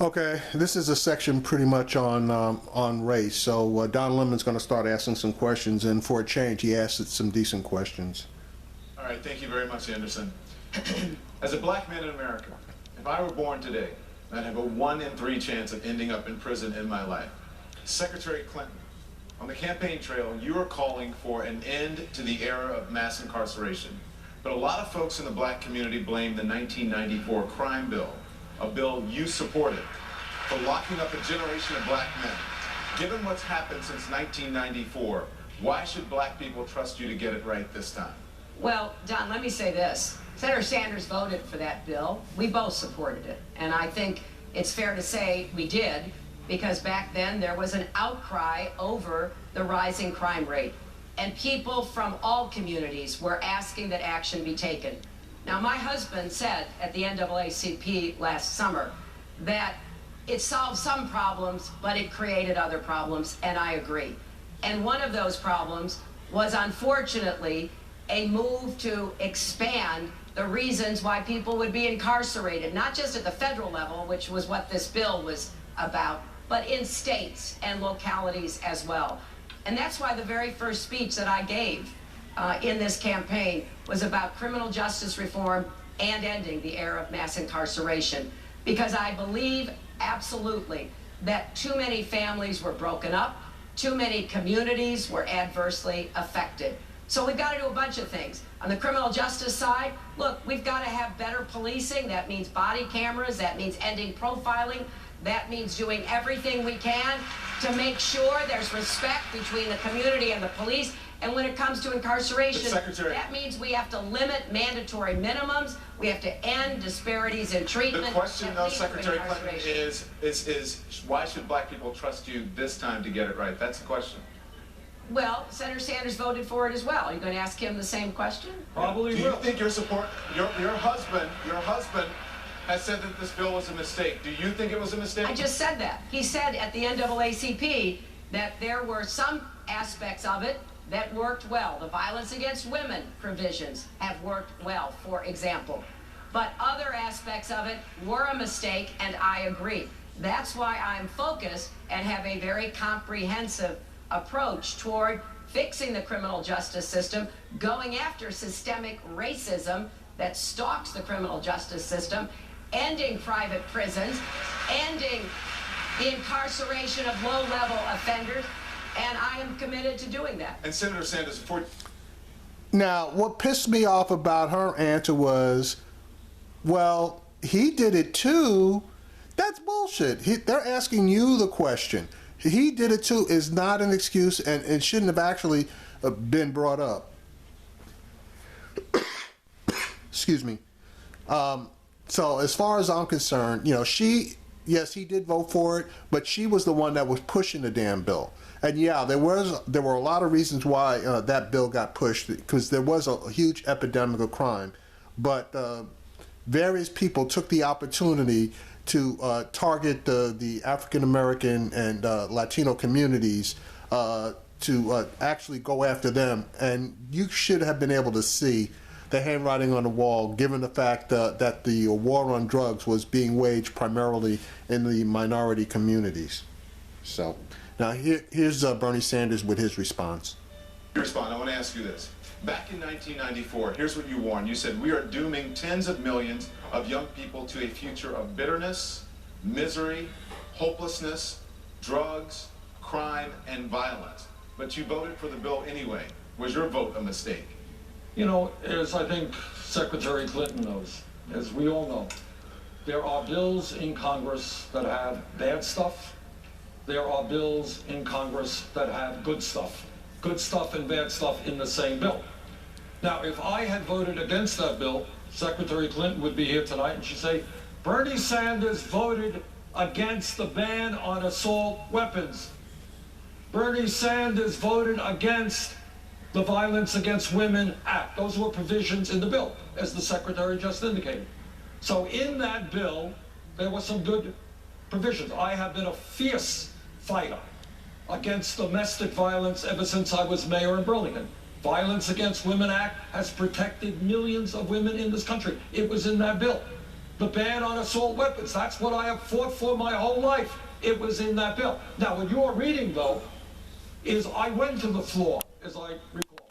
Okay, this is a section pretty much on race. So Don Lemon's going to start asking some questions, and for a change, he asked some decent questions. All right, thank you very much, Anderson. As a black man in America, if I were born today, I'd have a 1 in 3 chance of ending up in prison in my life. Secretary Clinton, on the campaign trail, you are calling for an end to the era of mass incarceration. But a lot of folks in the black community blame the 1994 crime bill, a bill you supported, for locking up a generation of black men. Given what's happened since 1994, why should black people trust you to get it right this time? Well, Don, let me say this. Senator Sanders voted for that bill. We both supported it. And I think it's fair to say we did, because back then there was an outcry over the rising crime rate. And people from all communities were asking that action be taken. Now, my husband said at the NAACP last summer that it solved some problems, but it created other problems, and I agree. And one of those problems was, unfortunately, a move to expand the reasons why people would be incarcerated, not just at the federal level, which was what this bill was about, but in states and localities as well. And that's why the very first speech that I gave in this campaign was about criminal justice reform and ending the era of mass incarceration. Because I believe absolutely that too many families were broken up, too many communities were adversely affected. So we've got to do a bunch of things. On the criminal justice side, look, we've got to have better policing. That means body cameras, that means ending profiling, that means doing everything we can to make sure there's respect between the community and the police. And when it comes to incarceration, that means we have to limit mandatory minimums. We have to end disparities in treatment. The question, though, Secretary Clinton, is why should black people trust you this time to get it right? That's the question. Well, Senator Sanders voted for it as well. Are you going to ask him the same question? Probably. Do you think your husband has said that this bill was a mistake? Do you think it was a mistake? I just said that. He said at the NAACP that there were some aspects of it that worked well. The violence against women provisions have worked well, for example. But other aspects of it were a mistake, and I agree. That's why I'm focused and have a very comprehensive approach toward fixing the criminal justice system, going after systemic racism that stalks the criminal justice system, ending private prisons, ending the incarceration of low-level offenders, and I am committed to doing that. And Senator Sanders, now, what pissed me off about her answer was, well, he did it too. That's bullshit. They're asking you the question. He did it too is not an excuse, and it shouldn't have actually been brought up. Excuse me. So as far as I'm concerned, you know, yes, he did vote for it, but she was the one that was pushing the damn bill. And yeah, there were a lot of reasons why that bill got pushed, because there was a huge epidemic of crime. But various people took the opportunity to target the African American and Latino communities to actually go after them. And you should have been able to see the handwriting on the wall, given the fact that the war on drugs was being waged primarily in the minority communities. So now here's Bernie Sanders with his response. I want to ask you this. Back in 1994, here's what you warned. You said, we are dooming tens of millions of young people to a future of bitterness, misery, hopelessness, drugs, crime, and violence. But you voted for the bill anyway. Was your vote a mistake? You know, as I think Secretary Clinton knows, as we all know, there are bills in Congress that have bad stuff. There are bills in Congress that have good stuff. Good stuff and bad stuff in the same bill. Now, if I had voted against that bill, Secretary Clinton would be here tonight and she'd say, Bernie Sanders voted against the ban on assault weapons. Bernie Sanders voted against the Violence Against Women Act. Those were provisions in the bill, as the Secretary just indicated. So in that bill, there were some good provisions. I have been a fierce fighter against domestic violence ever since I was mayor in Burlington. Violence Against Women Act has protected millions of women in this country. It was in that bill. the ban on assault weapons. That's what I have fought for my whole life. It was in that bill. Now, what you're reading, though, is I went to the floor, as I recall,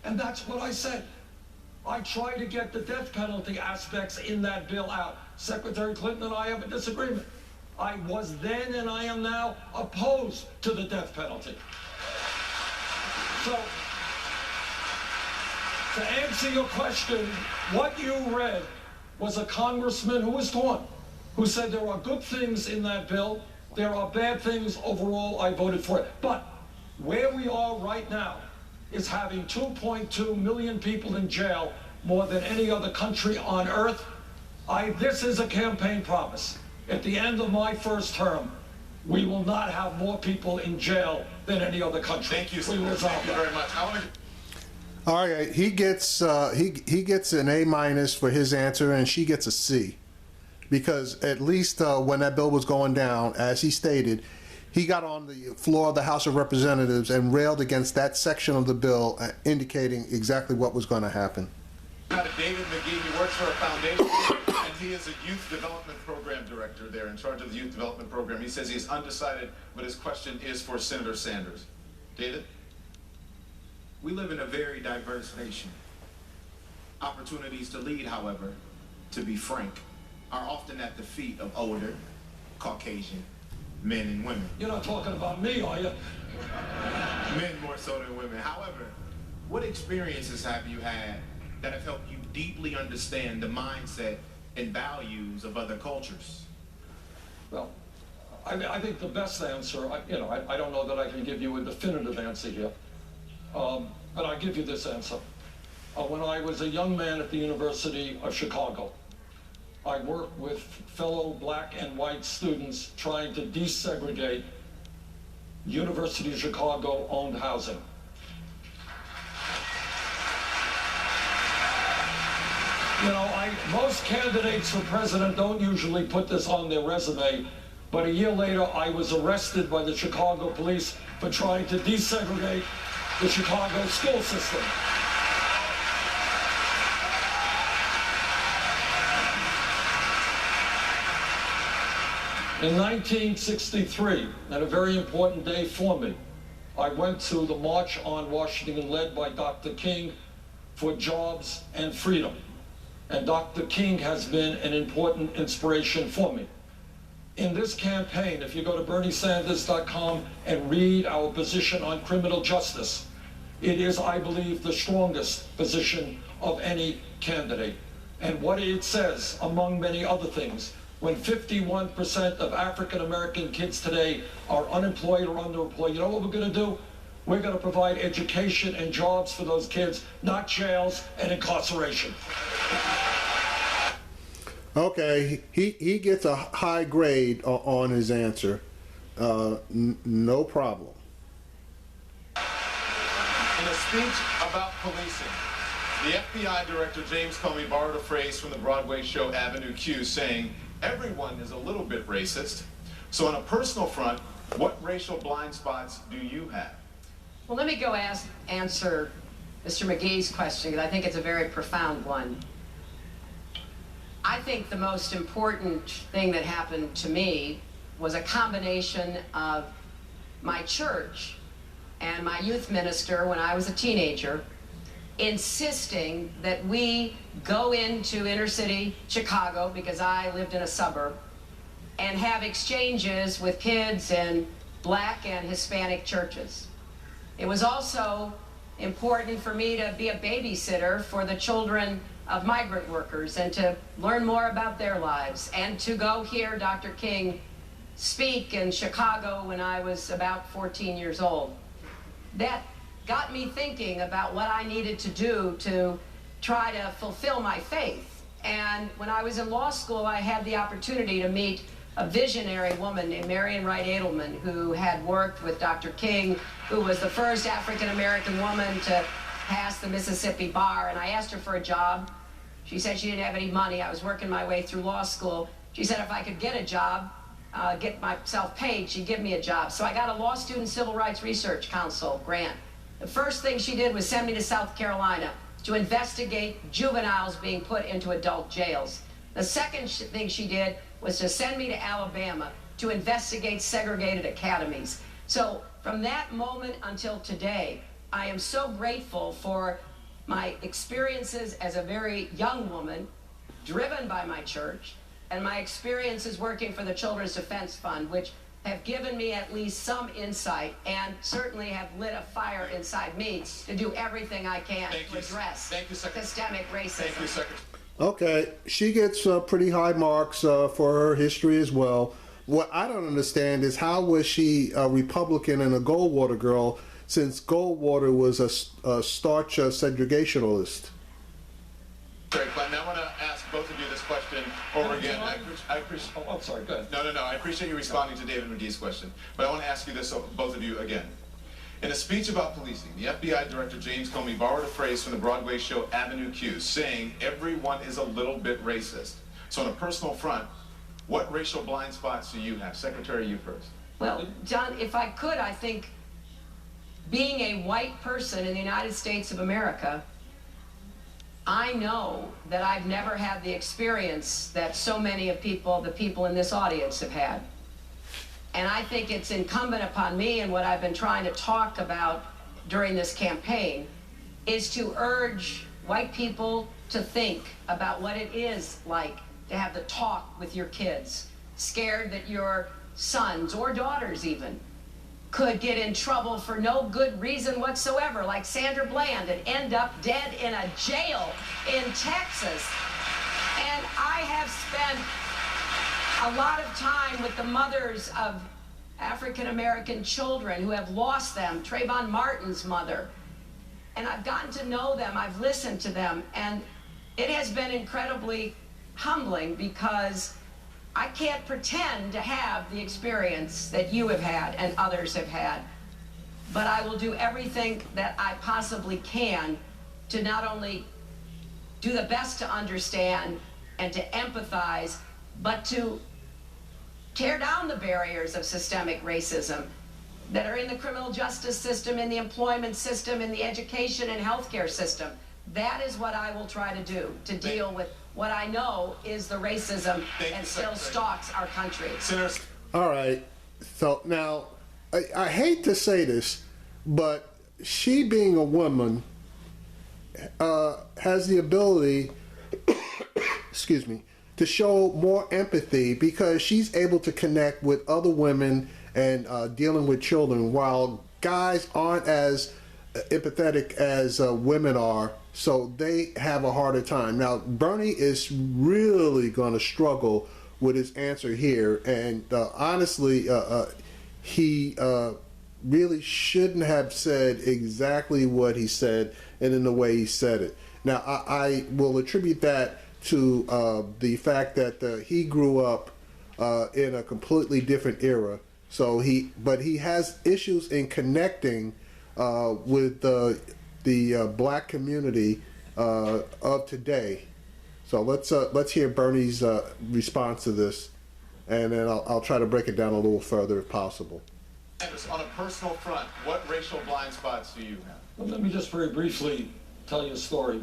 and that's what I said. I tried to get the death penalty aspects in that bill out. Secretary Clinton and I have a disagreement. I was then and I am now opposed to the death penalty. So, to answer your question, what you read was a congressman who was torn, who said there are good things in that bill, there are bad things. Overall, I voted for it. But where we are right now is having 2.2 million people in jail, more than any other country on earth. This is a campaign promise. At the end of my first term, we will not have more people in jail than any other country. Thank you, We will resolve thank you that. very much. I want to. All right, he gets an A- for his answer, and she gets a C, because at least when that bill was going down, as he stated, he got on the floor of the House of Representatives and railed against that section of the bill, indicating exactly what was going to happen. David McGee, he works for a foundation, and he is a youth development program director there, in charge of the youth development program. He says he's undecided, but his question is for Senator Sanders. David? We live in a very diverse nation. Opportunities to lead, however, to be frank, are often at the feet of older, Caucasian men and women. You're not talking about me, are you? Men more so than women. However, what experiences have you had that have helped you deeply understand the mindset and values of other cultures? Well, I think the best answer, I don't know that I can give you a definitive answer here, but I'll give you this answer. When I was a young man at the University of Chicago, I worked with fellow black and white students trying to desegregate University of Chicago owned housing. Most candidates for president don't usually put this on their resume, but a year later I was arrested by the Chicago police for trying to desegregate the Chicago school system. In 1963, and a very important day for me, I went to the March on Washington led by Dr. King for jobs and freedom. And Dr. King has been an important inspiration for me. In this campaign, if you go to BernieSanders.com and read our position on criminal justice, it is, I believe, the strongest position of any candidate. And what it says, among many other things, when 51% of African American kids today are unemployed or underemployed, you know what we're going to do? We're going to provide education and jobs for those kids, not jails and incarceration. Okay, he gets a high grade on his answer. No problem. In a speech about policing, the FBI director James Comey borrowed a phrase from the Broadway show Avenue Q, saying, "Everyone is a little bit racist." So on a personal front, what racial blind spots do you have? Well, let me go answer Mr. McGee's question, because I think it's a very profound one. I think the most important thing that happened to me was a combination of my church and my youth minister when I was a teenager insisting that we go into inner city Chicago, because I lived in a suburb, and have exchanges with kids in black and Hispanic churches. It was also important for me to be a babysitter for the children of migrant workers and to learn more about their lives, and to go hear Dr. King speak in Chicago when I was about 14 years old. That got me thinking about what I needed to do to try to fulfill my faith. And when I was in law school, I had the opportunity to meet a visionary woman named Marian Wright Edelman, who had worked with Dr. King, who was the first African-American woman to pass the Mississippi bar. And I asked her for a job. She said she didn't have any money. I was working my way through law school. She said if I could get a job, get myself paid, she'd give me a job. So I got a Law Student Civil Rights Research Council grant. The first thing she did was send me to South Carolina to investigate juveniles being put into adult jails. The second thing she did was to send me to Alabama to investigate segregated academies. So from that moment until today, I am so grateful for my experiences as a very young woman, driven by my church, and my experiences working for the Children's Defense Fund, which have given me at least some insight and certainly have lit a fire inside me to do everything I can to address systemic racism. Thank you, Secretary. Okay, she gets pretty high marks for her history as well. What I don't understand is how was she a Republican and a Goldwater girl since Goldwater was a starch segregationalist? Secretary Clinton, I want to ask both of you this question over again. I appreciate. Oh, I'm sorry, go ahead. No. I appreciate you responding to David McGee's question, but I want to ask you this, both of you, again. In a speech about policing, the FBI Director James Comey borrowed a phrase from the Broadway show Avenue Q, saying, "Everyone is a little bit racist." So on a personal front, what racial blind spots do you have? Secretary, you first. Well, John, if I could, I think being a white person in the United States of America, I know that I've never had the experience that so many of the people in this audience have had. And I think it's incumbent upon me, and what I've been trying to talk about during this campaign, is to urge white people to think about what it is like to have the talk with your kids, scared that your sons or daughters even could get in trouble for no good reason whatsoever, like Sandra Bland, and end up dead in a jail in Texas. And I have spent a lot of time with the mothers of African-American children who have lost them, Trayvon Martin's mother. And I've gotten to know them, I've listened to them, and it has been incredibly humbling because I can't pretend to have the experience that you have had and others have had. But I will do everything that I possibly can to not only do the best to understand and to empathize, but to tear down the barriers of systemic racism that are in the criminal justice system, in the employment system, in the education and healthcare system. That is what I will try to do, to deal with what I know is the racism that still stalks our country. Senators. All right. So now, I hate to say this, but she being a woman has the ability, excuse me, to show more empathy because she's able to connect with other women and dealing with children, while guys aren't as empathetic as women are, so they have a harder time. Now, Bernie is really going to struggle with his answer here, and honestly, he really shouldn't have said exactly what he said and in the way he said it. Now, I will attribute that to the fact that he grew up in a completely different era. So but he has issues in connecting with the black community of today. So let's hear Bernie's response to this, and then I'll try to break it down a little further if possible. On a personal front, what racial blind spots do you have? Well, let me just very briefly tell you a story.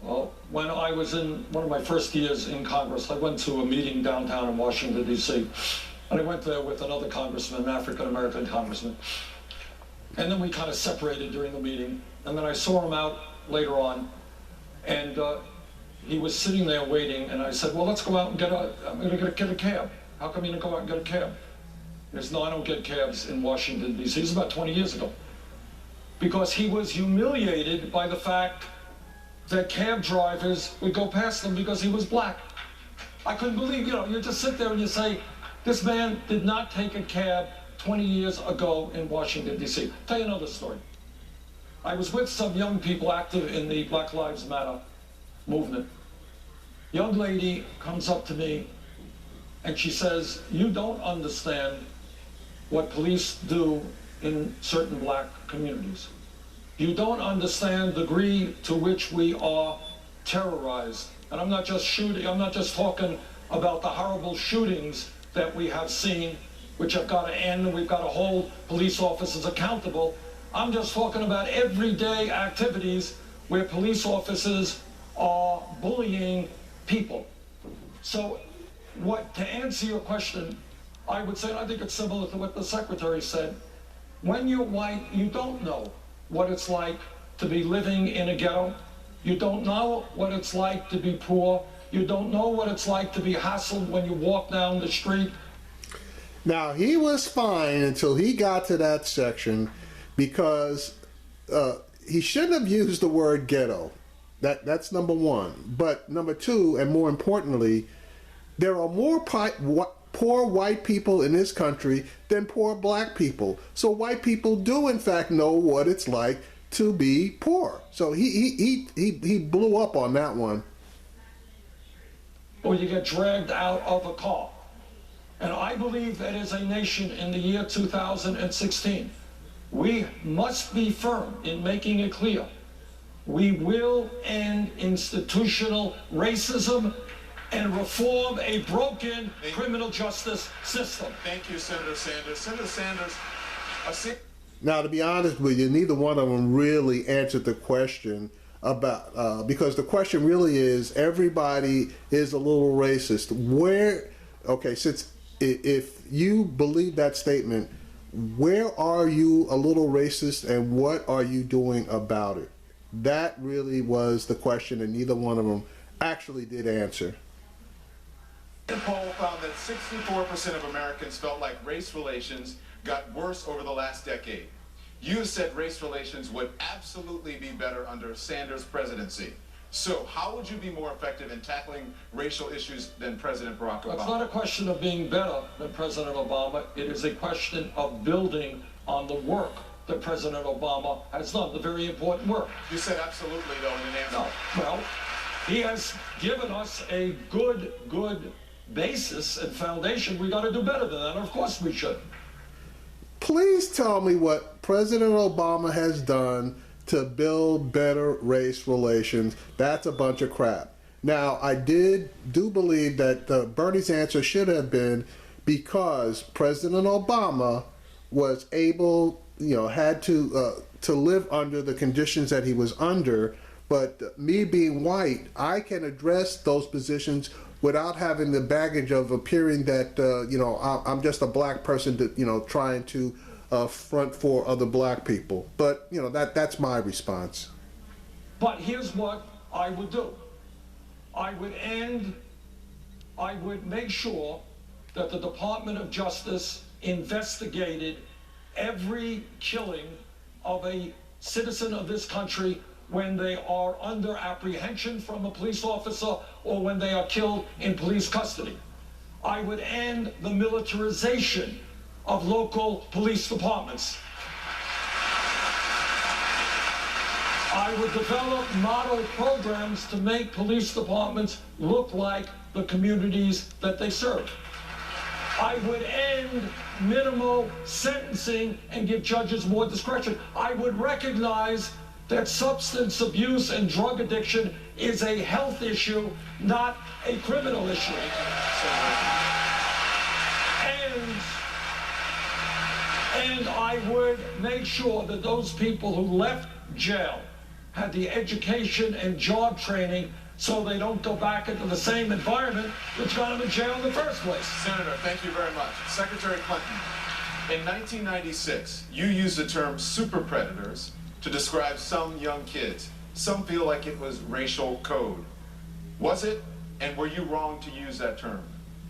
Well, when I was in one of my first years in Congress, I went to a meeting downtown in Washington, D.C., and I went there with another congressman, an African-American congressman. And then we kind of separated during the meeting, and then I saw him out later on, and he was sitting there waiting, and I said, well, let's go out and I'm going to get a cab. How come you didn't go out and get a cab? He says, no, I don't get cabs in Washington, D.C. This is about 20 years ago. Because he was humiliated by the fact that cab drivers would go past him because he was black. I couldn't believe, you just sit there and you say, this man did not take a cab 20 years ago in Washington, D.C. Tell you another story. I was with some young people active in the Black Lives Matter movement. Young lady comes up to me and she says, you don't understand what police do in certain black communities. You don't understand the degree to which we are terrorized. And I'm not just talking about the horrible shootings that we have seen, which have got to end, and we've got to hold police officers accountable. I'm just talking about everyday activities where police officers are bullying people. So to answer your question, I would say, and I think it's similar to what the secretary said, when you're white, you don't know what it's like to be living in a ghetto. You don't know what it's like to be poor. You don't know what it's like to be hassled when you walk down the street. Now, he was fine until he got to that section because he shouldn't have used the word ghetto. That's number one. But number two, and more importantly, there are more poor white people in this country than poor black people. So white people do, in fact, know what it's like to be poor. So he blew up on that one. Or you get dragged out of a car. And I believe that as a nation in the year 2016, we must be firm in making it clear. We will end institutional racism and reform a broken criminal justice system. Thank you, Senator Sanders. Senator Sanders, Now, to be honest with you, neither one of them really answered the question about, because the question really is, everybody is a little racist. If you believe that statement, where are you a little racist and what are you doing about it? That really was the question, and neither one of them actually did answer. The poll found that 64% of Americans felt like race relations got worse over the last decade. You said race relations would absolutely be better under Sanders' presidency. So how would you be more effective in tackling racial issues than President Barack Obama? It's not a question of being better than President Obama. It is a question of building on the work that President Obama has done, the very important work. You said absolutely, though, in an answer. No, well, he has given us a good basis and foundation. We got to do better than that. Of course we should. Please tell me what President Obama has done to build better race relations. That's a bunch of crap. Now, I do believe that Bernie's answer should have been because President Obama was able, had to live under the conditions that he was under. But me being white, I can address those positions without having the baggage of appearing that, I'm just a black person that, trying to front for other black people. But, that's my response. But here's what I would do. I would make sure that the Department of Justice investigated every killing of a citizen of this country when they are under apprehension from a police officer or when they are killed in police custody. I would end the militarization of local police departments. I would develop model programs to make police departments look like the communities that they serve. I would end minimal sentencing and give judges more discretion. I would recognize that substance abuse and drug addiction is a health issue, not a criminal issue. And I would make sure that those people who left jail had the education and job training so they don't go back into the same environment which got them in jail in the first place. Senator, thank you very much. Secretary Clinton, in 1996, you used the term super predators to describe some young kids. Some feel like it was racial code. Was it? And were you wrong to use that term?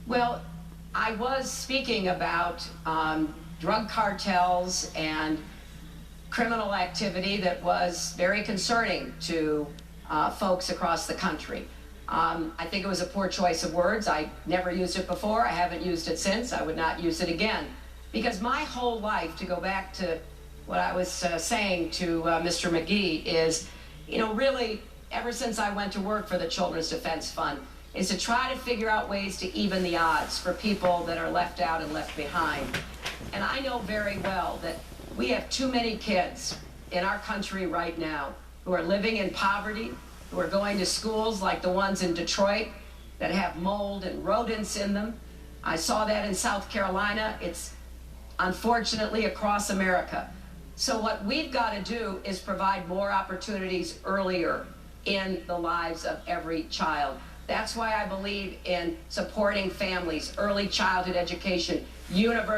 Well, I was speaking about drug cartels and criminal activity that was very concerning to folks across the country. I think it was a poor choice of words. I never used it before. I haven't used it since. I would not use it again. Because my whole life, to go back to what I was saying to Mr. McGee, is, really, ever since I went to work for the Children's Defense Fund, is to try to figure out ways to even the odds for people that are left out and left behind. And I know very well that we have too many kids in our country right now who are living in poverty, who are going to schools like the ones in Detroit that have mold and rodents in them. I saw that in South Carolina. It's unfortunately across America. So what we've got to do is provide more opportunities earlier in the lives of every child. That's why I believe in supporting families, early childhood education, universal